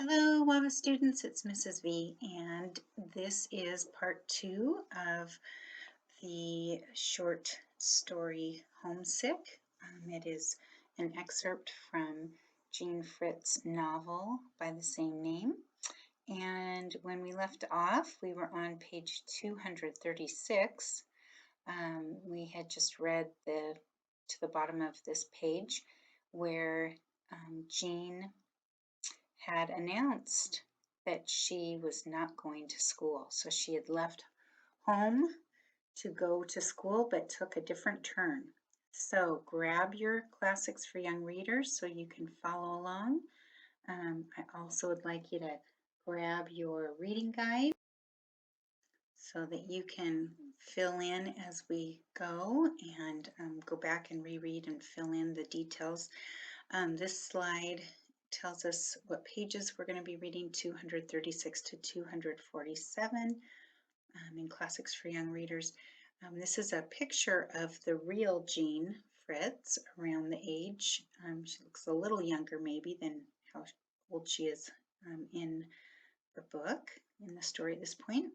Hello, WAVA students, it's Mrs. V, and this is part 2 of the short story Homesick. It is an excerpt from Jean Fritz's novel by the same name. And when we left off, we were on page 236. We had just read to the bottom of this page where Jean had announced that she was not going to school. So she had left home to go to school, but took a different turn. So grab your classics for young readers so you can follow along. I also would like you to grab your reading guide so that you can fill in as we go and go back and reread and fill in the details. This slide tells us what pages we're going to be reading, 236 to 247 in Classics for Young Readers. This is a picture of the real Jean Fritz around the age. She looks a little younger maybe than how old she is in the book, in the story at this point.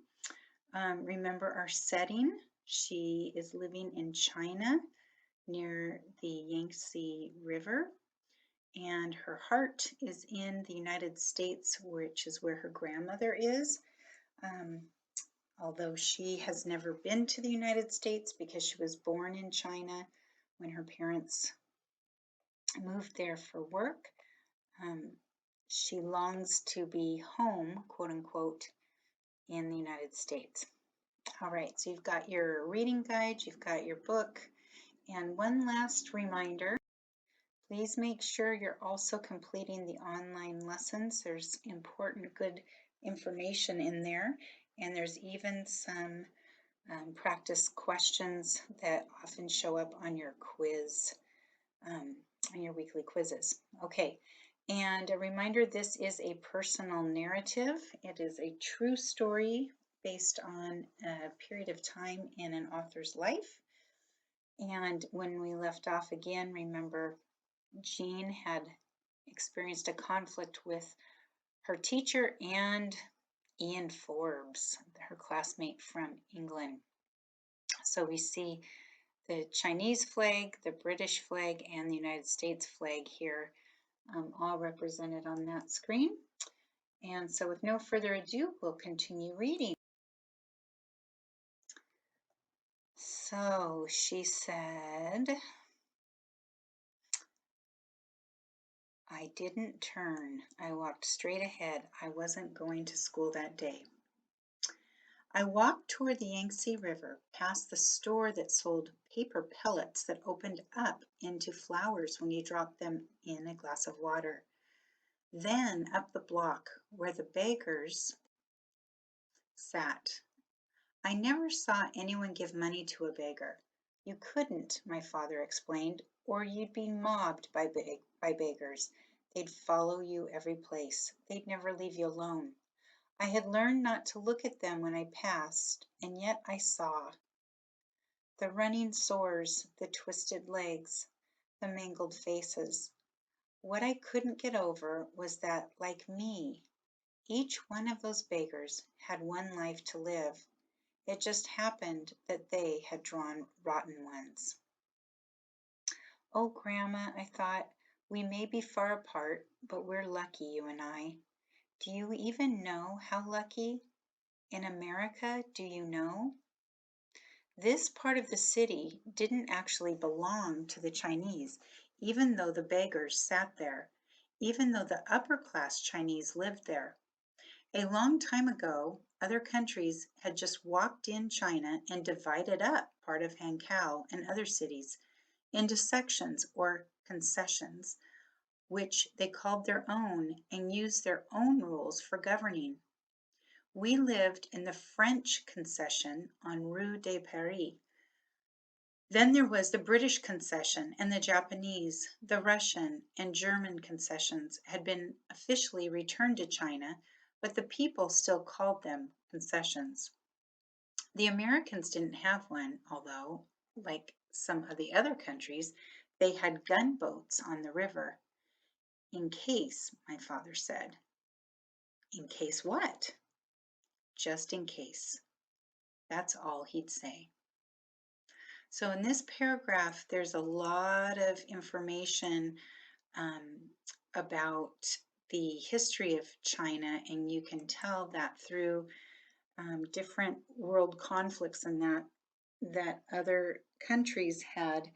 Remember our setting. She is living in China near the Yangtze River, and her heart is in the United States, which is where her grandmother is. Although she has never been to the United States because she was born in China when her parents moved there for work, she longs to be home, quote unquote, in the United States. All right, so you've got your reading guide, you've got your book, and one last reminder. Please make sure you're also completing the online lessons. There's important, good information in there, and there's even some practice questions that often show up on your quiz, on your weekly quizzes. Okay, and a reminder, this is a personal narrative. It is a true story based on a period of time in an author's life. And when we left off again, remember, Jean had experienced a conflict with her teacher and Ian Forbes, her classmate from England. So we see the Chinese flag, the British flag, and the United States flag here, all represented on that screen. And so with no further ado, we'll continue reading. So she said, I didn't turn. I walked straight ahead. I wasn't going to school that day. I walked toward the Yangtze River, past the store that sold paper pellets that opened up into flowers when you dropped them in a glass of water. Then up the block where the beggars sat. I never saw anyone give money to a beggar. You couldn't, my father explained, or you'd be mobbed by beggars. They'd follow you every place. They'd never leave you alone. I had learned not to look at them when I passed, and yet I saw. The running sores, the twisted legs, the mangled faces. What I couldn't get over was that, like me, each one of those beggars had one life to live. It just happened that they had drawn rotten ones. Oh, Grandma, I thought, we may be far apart, but we're lucky, you and I. Do you even know how lucky? In America, do you know? This part of the city didn't actually belong to the Chinese, even though the beggars sat there, even though the upper-class Chinese lived there. A long time ago, other countries had just walked in China and divided up part of Hankow and other cities into sections or concessions, which they called their own and used their own rules for governing. We lived in the French concession on Rue de Paris. Then there was the British concession, and the Japanese, the Russian, and German concessions had been officially returned to China, but the people still called them concessions. The Americans didn't have one, although, like some of the other countries, they had gunboats on the river. In case, my father said. In case what? Just in case. That's all he'd say. So in this paragraph, there's a lot of information um, about the history of China, and you can tell that through different world conflicts and that other countries had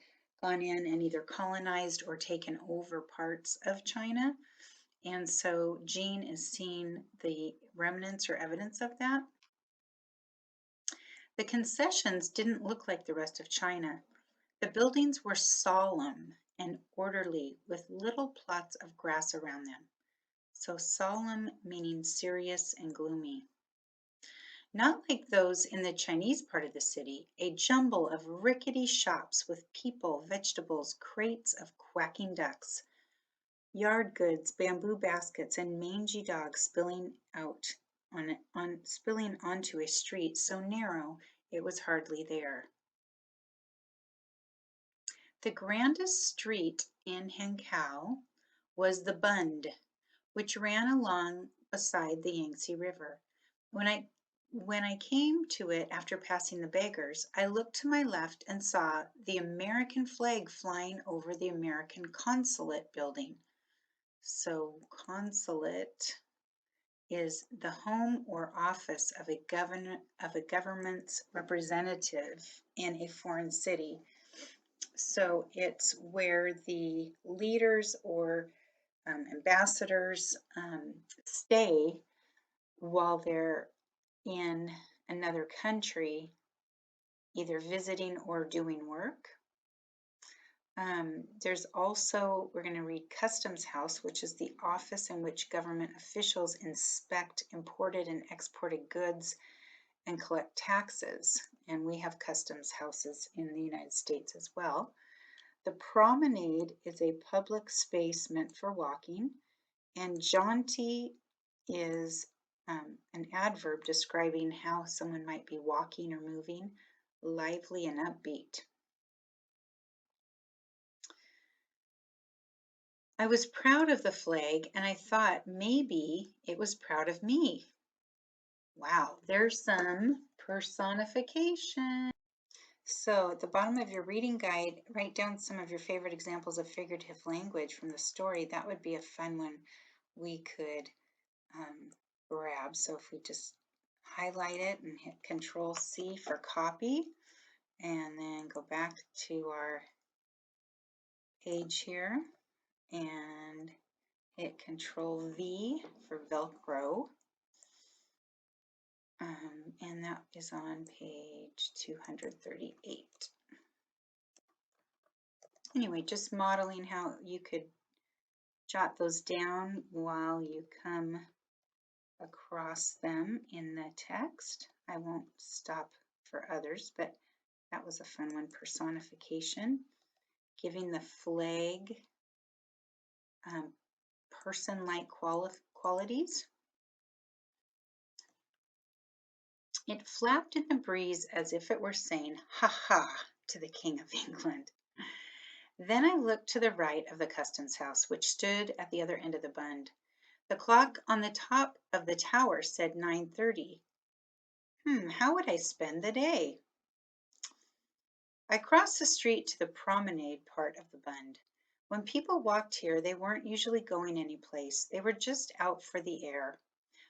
gone in and either colonized or taken over parts of China. And so Jean is seeing the remnants or evidence of that. The concessions didn't look like the rest of China. The buildings were solemn and orderly with little plots of grass around them. So solemn meaning serious and gloomy. Not like those in the Chinese part of the city, a jumble of rickety shops with people, vegetables, crates of quacking ducks, yard goods, bamboo baskets, and mangy dogs spilling onto a street so narrow it was hardly there. The grandest street in Hankow was the Bund, which ran along beside the Yangtze River. When I came to it after passing the beggars, I looked to my left and saw the American flag flying over the American consulate building. So consulate is the home or office of a government's representative in a foreign city. So it's where the leaders or ambassadors stay while they're in another country, either visiting or doing work. There's also, we're going to read Customs House, which is the office in which government officials inspect imported and exported goods and collect taxes. And we have customs houses in the United States as well. The promenade is a public space meant for walking, and jaunty is an adverb describing how someone might be walking or moving, lively and upbeat. I was proud of the flag, and I thought maybe it was proud of me. Wow, there's some personification. So at the bottom of your reading guide, write down some of your favorite examples of figurative language from the story. That would be a fun one we could grab. So if we just highlight it and hit Control C for copy, and then go back to our page here and hit Control V for Velcro. And that is on page 238. Anyway, just modeling how you could jot those down while you come across them in the text. I won't stop for others, but that was a fun one. Personification, giving the flag person-like qualities. It flapped in the breeze as if it were saying, "Ha ha," to the King of England. Then I looked to the right of the customs house, which stood at the other end of the Bund. The clock on the top of the tower said 9:30. How would I spend the day? I crossed the street to the promenade part of the Bund. When people walked here, they weren't usually going anyplace. They were just out for the air.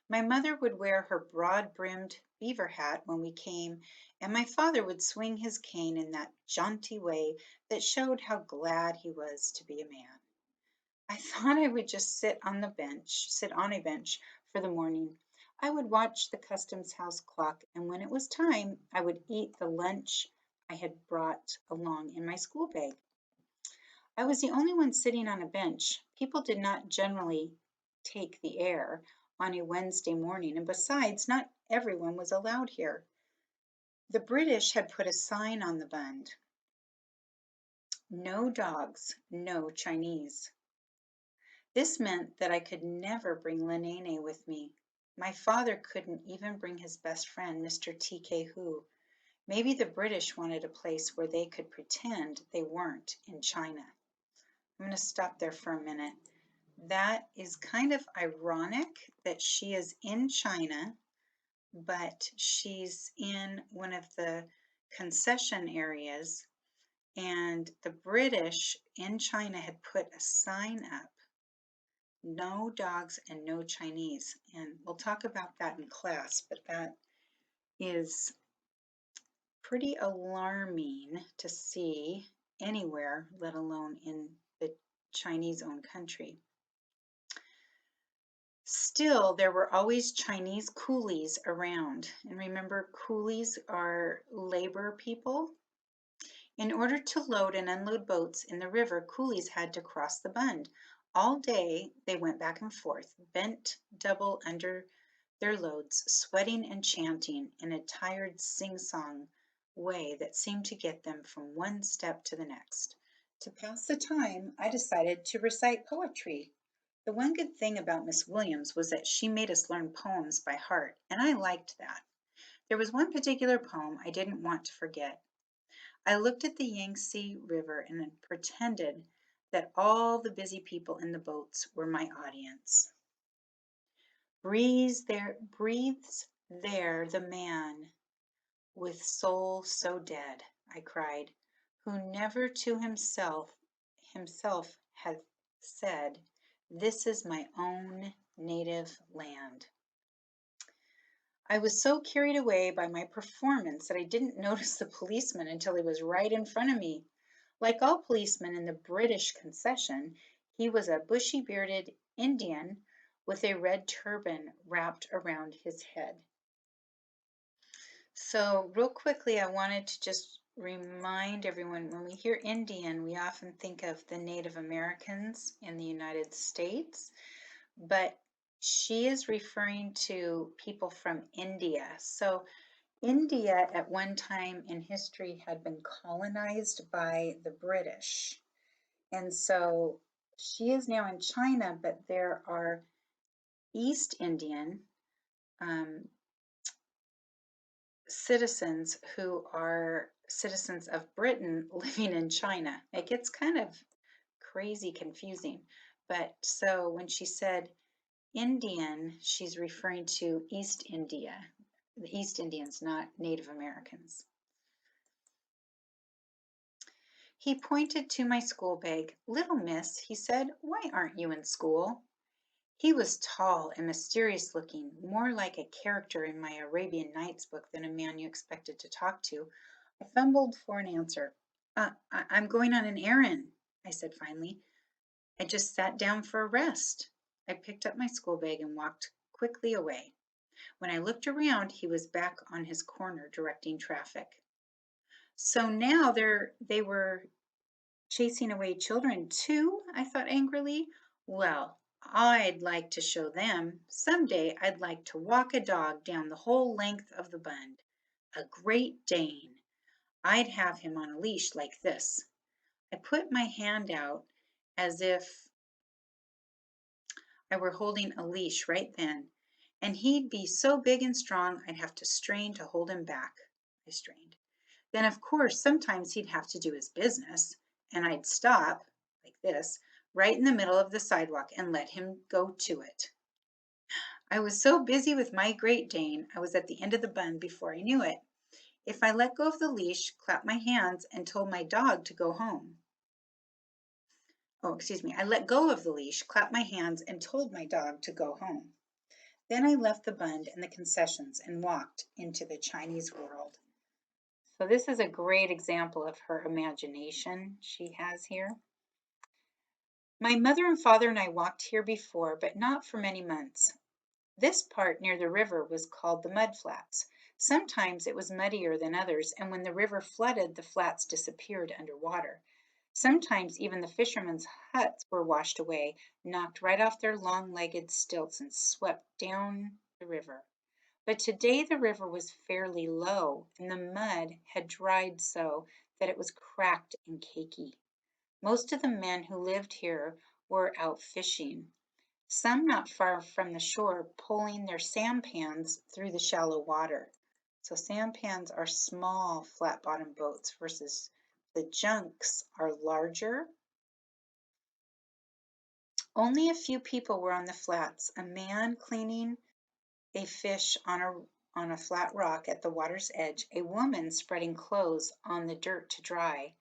My mother would wear her broad-brimmed beaver hat when we came, and my father would swing his cane in that jaunty way that showed how glad he was to be a man. I thought I would just sit on a bench for the morning. I would watch the customs house clock, and when it was time, I would eat the lunch I had brought along in my school bag. I was the only one sitting on a bench. People did not generally take the air on a Wednesday morning, and besides, not everyone was allowed here. The British had put a sign on the Bund: "No dogs, no Chinese." This meant that I could never bring Lenene with me. My father couldn't even bring his best friend, Mr. T.K. Hu. Maybe the British wanted a place where they could pretend they weren't in China. I'm going to stop there for a minute. That is kind of ironic that she is in China, but she's in one of the concession areas, and the British in China had put a sign up, no dogs and no Chinese. And we'll talk about that in class, but that is pretty alarming to see anywhere, let alone in the Chinese-owned country. Still, there were always Chinese coolies around. And remember, coolies are labor people. In order to load and unload boats in the river, coolies had to cross the Bund. All day they went back and forth, bent double under their loads, sweating and chanting in a tired sing-song way that seemed to get them from one step to the next. To pass the time, I decided to recite poetry. The one good thing about Miss Williams was that she made us learn poems by heart, and I liked that. There was one particular poem I didn't want to forget. I looked at the Yangtze River and pretended that all the busy people in the boats were my audience. Breathes there the man with soul so dead, I cried, who never to himself had said, this is my own native land. I was so carried away by my performance that I didn't notice the policeman until he was right in front of me. Like all policemen in the British concession, he was a bushy-bearded Indian with a red turban wrapped around his head. So real quickly, I wanted to just remind everyone, when we hear Indian, we often think of the Native Americans in the United States, but she is referring to people from India. So India at one time in history had been colonized by the British. And so she is now in China, but there are East Indian citizens who are citizens of Britain living in China. It gets kind of crazy confusing. But so when she said Indian, she's referring to East India, the East Indians, not Native Americans. He pointed to my school bag. Little miss, he said, why aren't you in school? He was tall and mysterious looking, more like a character in my Arabian Nights book than a man you expected to talk to. I fumbled for an answer. I'm going on an errand, I said finally. I just sat down for a rest. I picked up my school bag and walked quickly away. When I looked around, he was back on his corner directing traffic. So now they were chasing away children too, I thought angrily. Well, I'd like to show them. Someday I'd like to walk a dog down the whole length of the Bund. A Great Dane. I'd have him on a leash like this. I put my hand out as if I were holding a leash right then, and he'd be so big and strong I'd have to strain to hold him back. I strained. Then, of course, sometimes he'd have to do his business, and I'd stop, like this, right in the middle of the sidewalk and let him go to it. I was so busy with my Great Dane, I was at the end of the Bund before I knew it. If I let go of the leash, clapped my hands, and told my dog to go home. Oh, excuse me. I let go of the leash, clapped my hands, and told my dog to go home. Then I left the Bund and the concessions and walked into the Chinese world. So this is a great example of her imagination she has here. My mother and father and I walked here before, but not for many months. This part near the river was called the mud flats. Sometimes it was muddier than others, and when the river flooded, the flats disappeared under water. Sometimes even the fishermen's huts were washed away, knocked right off their long-legged stilts and swept down the river. But today the river was fairly low, and the mud had dried so that it was cracked and cakey. Most of the men who lived here were out fishing, some not far from the shore, pulling their sampans through the shallow water. So sampans are small flat-bottom boats versus the junks are larger. Only a few people were on the flats. A man cleaning a fish on a flat rock at the water's edge, a woman spreading clothes on the dirt to dry,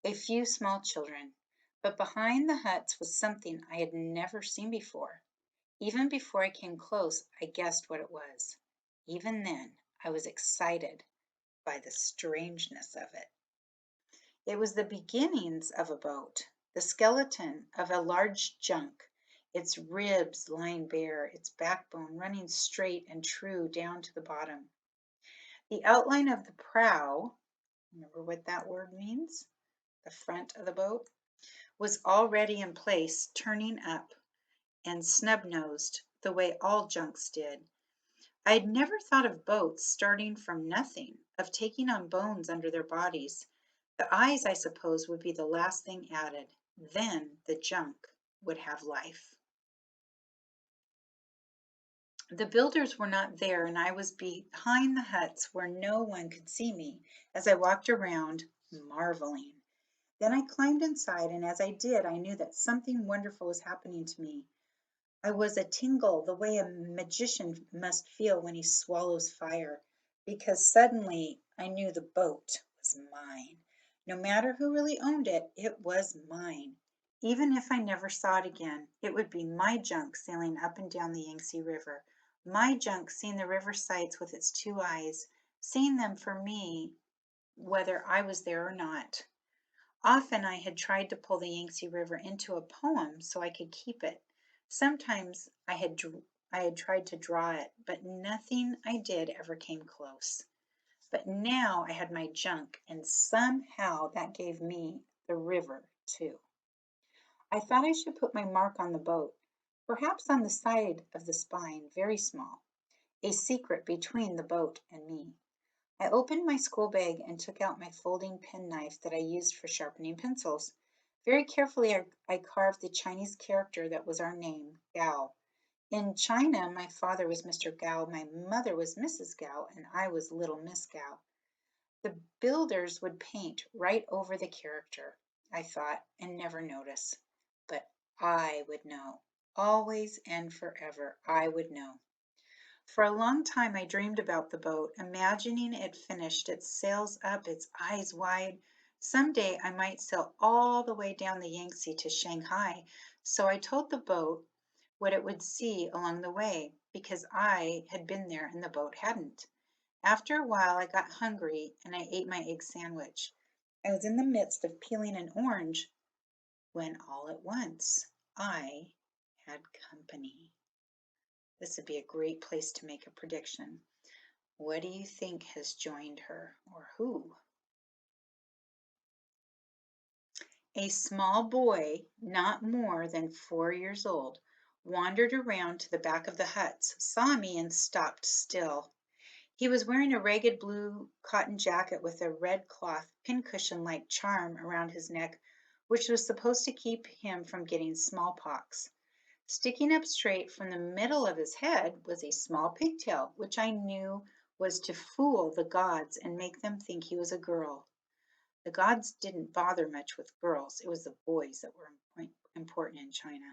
a few small children. But behind the huts was something I had never seen before. Even before I came close, I guessed what it was. Even then, I was excited by the strangeness of it. It was the beginnings of a boat, the skeleton of a large junk, its ribs lying bare, its backbone running straight and true down to the bottom. The outline of the prow, remember what that word means? The front of the boat, was already in place, turning up and snub-nosed the way all junks did. I had never thought of boats starting from nothing, of taking on bones under their bodies. The eyes, I suppose, would be the last thing added. Then the junk would have life. The builders were not there, and I was behind the huts where no one could see me as I walked around, marveling. Then I climbed inside, and as I did, I knew that something wonderful was happening to me. I was a tingle the way a magician must feel when he swallows fire, because suddenly I knew the boat was mine. No matter who really owned it, it was mine. Even if I never saw it again, it would be my junk sailing up and down the Yangtze River. My junk seeing the river sights with its two eyes, seeing them for me whether I was there or not. Often I had tried to pull the Yangtze River into a poem so I could keep it. Sometimes I had tried to draw it, but nothing I did ever came close. But now I had my junk, and somehow that gave me the river too. I thought I should put my mark on the boat, perhaps on the side of the spine, very small, a secret between the boat and me. I opened my school bag and took out my folding penknife that I used for sharpening pencils. Very carefully, I carved the Chinese character that was our name, Gao. In China, my father was Mr. Gao, my mother was Mrs. Gao, and I was little Miss Gao. The builders would paint right over the character, I thought, and never notice. But I would know. Always and forever, I would know. For a long time I dreamed about the boat, imagining it finished, its sails up, its eyes wide. Some day I might sail all the way down the Yangtze to Shanghai, so I told the boat what it would see along the way, because I had been there and the boat hadn't. After a while I got hungry and I ate my egg sandwich. I was in the midst of peeling an orange when all at once I had company. This would be a great place to make a prediction. What do you think has joined her, or who? A small boy, not more than 4 years old, wandered around to the back of the huts, saw me, and stopped still. He was wearing a ragged blue cotton jacket with a red cloth pincushion-like charm around his neck, which was supposed to keep him from getting smallpox. Sticking up straight from the middle of his head was a small pigtail, which I knew was to fool the gods and make them think he was a girl. The gods didn't bother much with girls. It was the boys that were important in China.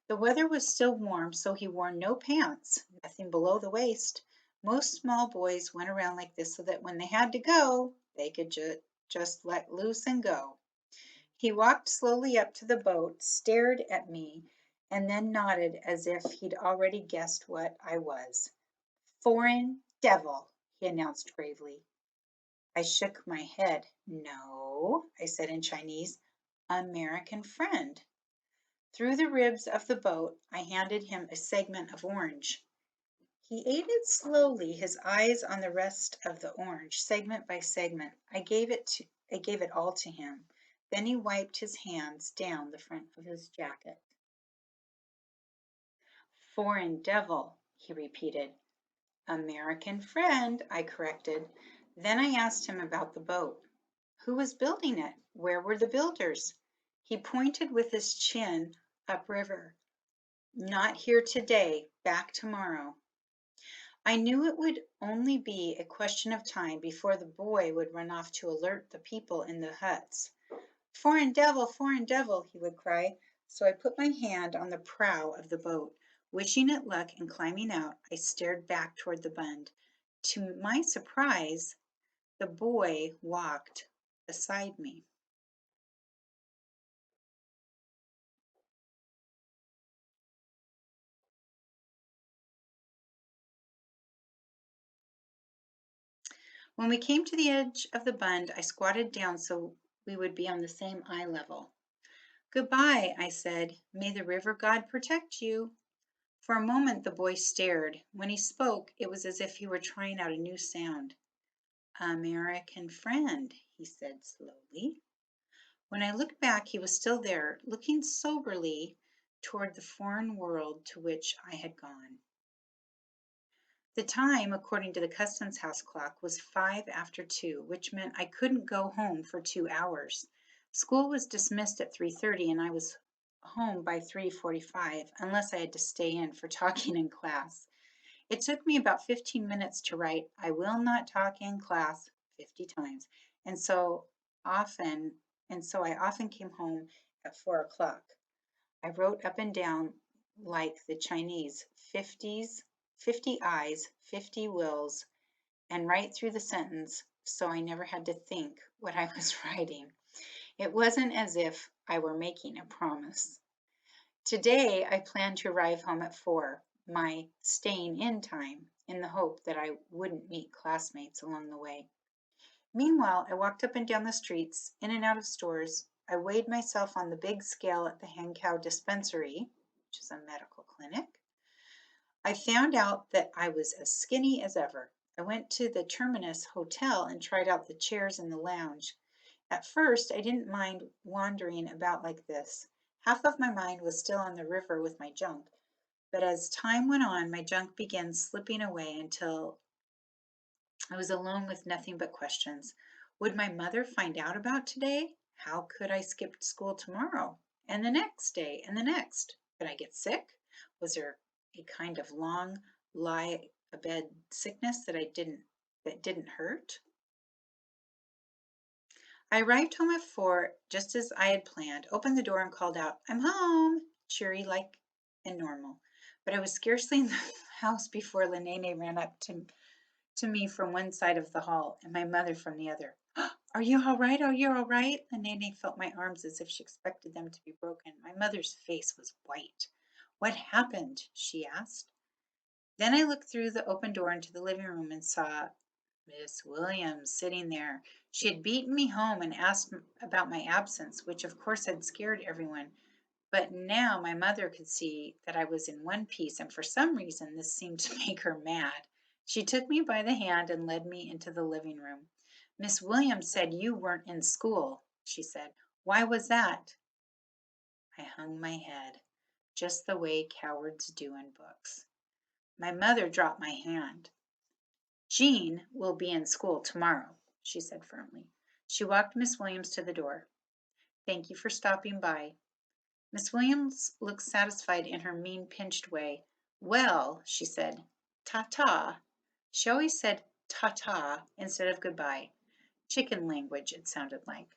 The weather was still warm, so he wore no pants, nothing below the waist. Most small boys went around like this so that when they had to go, they could just let loose and go. He walked slowly up to the boat, stared at me, and then nodded as if he'd already guessed what I was. "Foreign devil," he announced gravely. I shook my head. "No," I said in Chinese, "American friend." Through the ribs of the boat, I handed him a segment of orange. He ate it slowly, his eyes on the rest of the orange, segment by segment. I gave it all to him. Then he wiped his hands down the front of his jacket. "Foreign devil," he repeated. "American friend," I corrected. Then I asked him about the boat. Who was building it? Where were the builders? He pointed with his chin upriver. "Not here today, back tomorrow." I knew it would only be a question of time before the boy would run off to alert the people in the huts. Foreign devil," he would cry. So I put my hand on the prow of the boat. Wishing it luck and climbing out, I stared back toward the Bund. To my surprise, the boy walked beside me. When we came to the edge of the Bund, I squatted down so we would be on the same eye level. Goodbye, I said. May the river god protect you. For a moment the boy stared. When he spoke, it was as if he were trying out a new sound. American friend, he said slowly. When I looked back, he was still there, looking soberly toward the foreign world to which I had gone. The time, according to the customs house clock, was 2:05, which meant I couldn't go home for 2 hours. School was dismissed at 3:30, and I was home by 3:45, unless I had to stay in for talking in class. It took me about 15 minutes to write, I will not talk in class 50 times. And so often, I often came home at 4 o'clock. I wrote up and down like the Chinese, 50 eyes, 50 wills, and right through the sentence, so I never had to think what I was writing. It wasn't as if I were making a promise. Today, I plan to arrive home at 4, my staying in time, in the hope that I wouldn't meet classmates along the way. Meanwhile, I walked up and down the streets, in and out of stores. I weighed myself on the big scale at the Hankow Dispensary, which is a medical clinic. I found out that I was as skinny as ever. I went to the Terminus Hotel and tried out the chairs in the lounge. At first, I didn't mind wandering about like this. Half of my mind was still on the river with my junk, but as time went on, my junk began slipping away until I was alone with nothing but questions. Would my mother find out about today? How could I skip school tomorrow? And the next day, and the next? Could I get sick? Was there a kind of long lie abed sickness that didn't hurt? I arrived home at 4, just as I had planned, opened the door and called out, I'm home, cheery like and normal. But I was scarcely in the house before Lenene ran up to me from one side of the hall and my mother from the other. Are you all right? Are you all right? Lenene felt my arms as if she expected them to be broken. My mother's face was white. What happened? She asked. Then I looked through the open door into the living room and saw Miss Williams sitting there. She had beaten me home and asked about my absence, which of course had scared everyone. But now my mother could see that I was in one piece, and for some reason this seemed to make her mad. She took me by the hand and led me into the living room. Miss Williams said you weren't in school, she said. Why was that? I hung my head, just the way cowards do in books. My mother dropped my hand. Jean will be in school tomorrow, she said firmly. She walked Miss Williams to the door. Thank you for stopping by. Miss Williams looked satisfied in her mean, pinched way. Well, she said, ta-ta. She always said ta-ta instead of goodbye. Chicken language, it sounded like.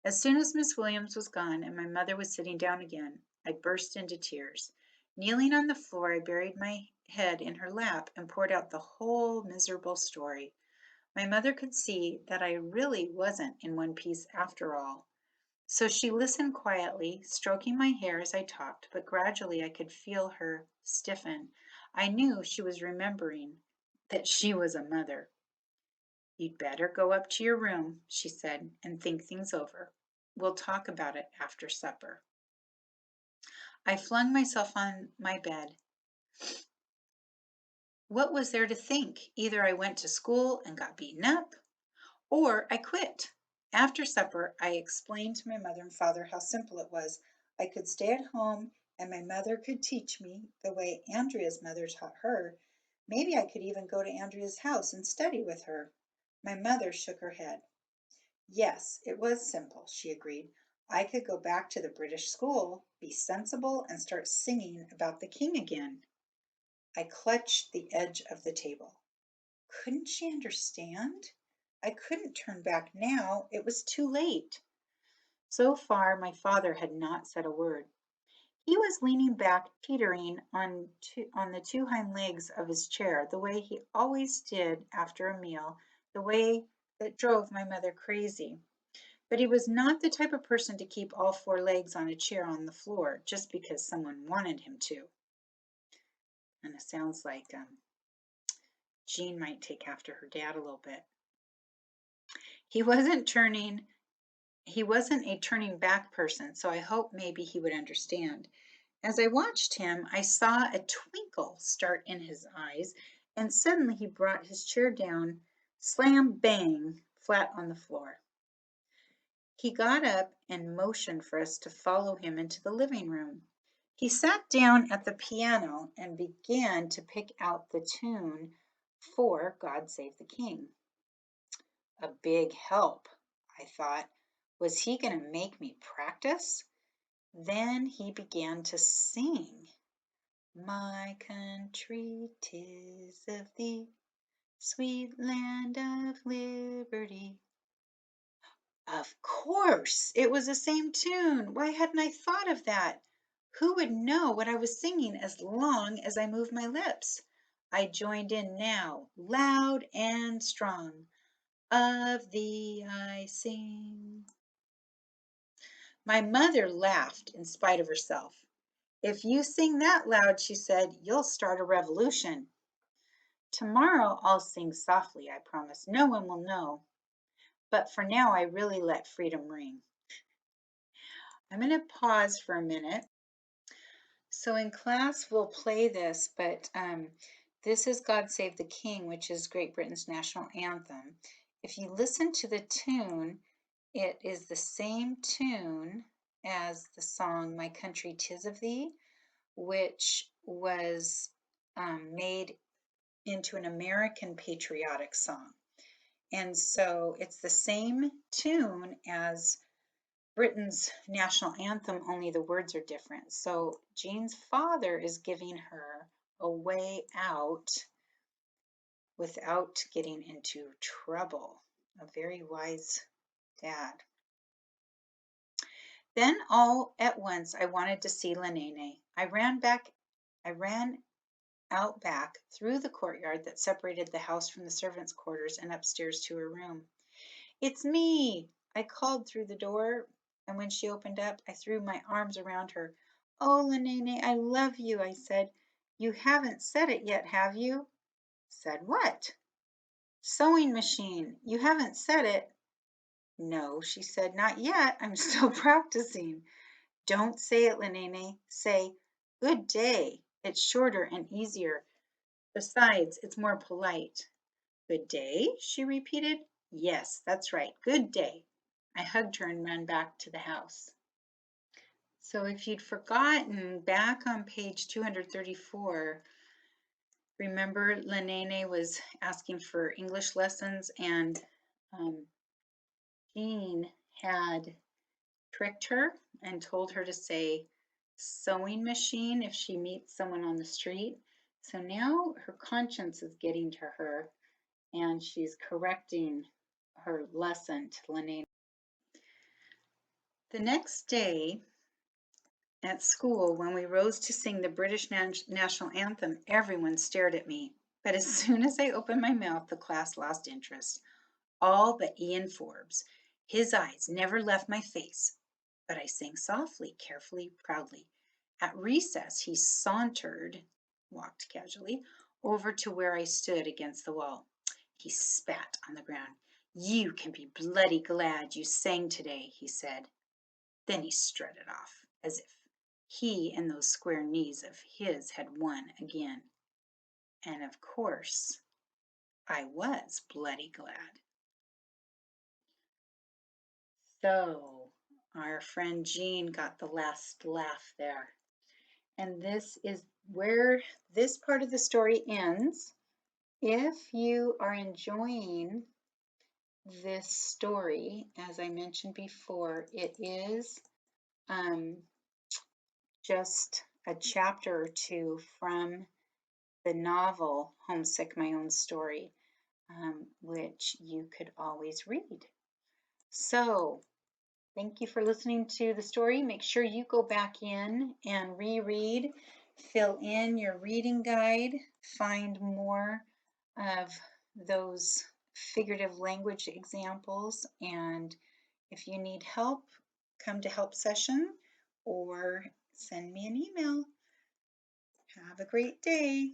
As soon as Miss Williams was gone and my mother was sitting down again, I burst into tears. Kneeling on the floor, I buried my head in her lap and poured out the whole miserable story. My mother could see that I really wasn't in one piece after all. So she listened quietly, stroking my hair as I talked, but gradually I could feel her stiffen. I knew she was remembering that she was a mother. You'd better go up to your room, she said, and think things over. We'll talk about it after supper. I flung myself on my bed. What was there to think? Either I went to school and got beaten up, or I quit. After supper, I explained to my mother and father how simple it was. I could stay at home and my mother could teach me the way Andrea's mother taught her. Maybe I could even go to Andrea's house and study with her. My mother shook her head. Yes, it was simple, she agreed. I could go back to the British school, be sensible, and start singing about the king again. I clutched the edge of the table. Couldn't she understand? I couldn't turn back now. It was too late. So far, my father had not said a word. He was leaning back, teetering on the two hind legs of his chair, the way he always did after a meal, the way that drove my mother crazy. But he was not the type of person to keep all four legs on a chair on the floor just because someone wanted him to. And it sounds like Jean might take after her dad a little bit. He wasn't a turning back person, so I hope maybe he would understand. As I watched him, I saw a twinkle start in his eyes, and suddenly he brought his chair down, slam bang, flat on the floor. He got up and motioned for us to follow him into the living room. He sat down at the piano and began to pick out the tune for God Save the King. A big help, I thought. Was he going to make me practice? Then he began to sing. My country, 'tis of thee, sweet land of liberty. Of course, it was the same tune. Why hadn't I thought of that? Who would know what I was singing as long as I moved my lips? I joined in now, loud and strong. Of thee I sing. My mother laughed in spite of herself. If you sing that loud, she said, you'll start a revolution. Tomorrow I'll sing softly, I promise. No one will know. But for now, I really let freedom ring. I'm going to pause for a minute. So in class, we'll play this, but this is God Save the King, which is Great Britain's national anthem. If you listen to the tune, it is the same tune as the song My Country, 'Tis of Thee, which was made into an American patriotic song. And so it's the same tune as Britain's national anthem, only the words are different. So Jean's father is giving her a way out without getting into trouble. A very wise dad. Then all at once I wanted to see Lenene. I ran out back through the courtyard that separated the house from the servants' quarters and upstairs to her room. It's me, I called through the door, and when she opened up, I threw my arms around her. Oh, Lenene, I love you, I said. You haven't said it yet, have you? Said what? Sewing machine. You haven't said it. No, she said, not yet. I'm still practicing. Don't say it, Lenene. Say, good day. It's shorter and easier. Besides, it's more polite. Good day, she repeated. Yes, that's right. Good day. I hugged her and ran back to the house. So if you'd forgotten, back on page 234, remember Lenene was asking for English lessons, and Jean had tricked her and told her to say sewing machine if she meets someone on the street. So now her conscience is getting to her, and she's correcting her lesson to Lenene. The next day at school, when we rose to sing the British national anthem, everyone stared at me. But as soon as I opened my mouth, the class lost interest. All but Ian Forbes. His eyes never left my face. But I sang softly, carefully, proudly. At recess, he walked casually, over to where I stood against the wall. He spat on the ground. You can be bloody glad you sang today, he said. Then he strutted off, as if he and those square knees of his had won again. And of course, I was bloody glad. So, our friend Jean got the last laugh there. And this is where this part of the story ends. If you are enjoying this story, as I mentioned before, it is just a chapter or two from the novel Homesick, My Own Story, which you could always read. So Thank you for listening to the story. Make sure you go back in and reread, fill in your reading guide, find more of those figurative language examples, and if you need help, come to help session or send me an email. Have a great day.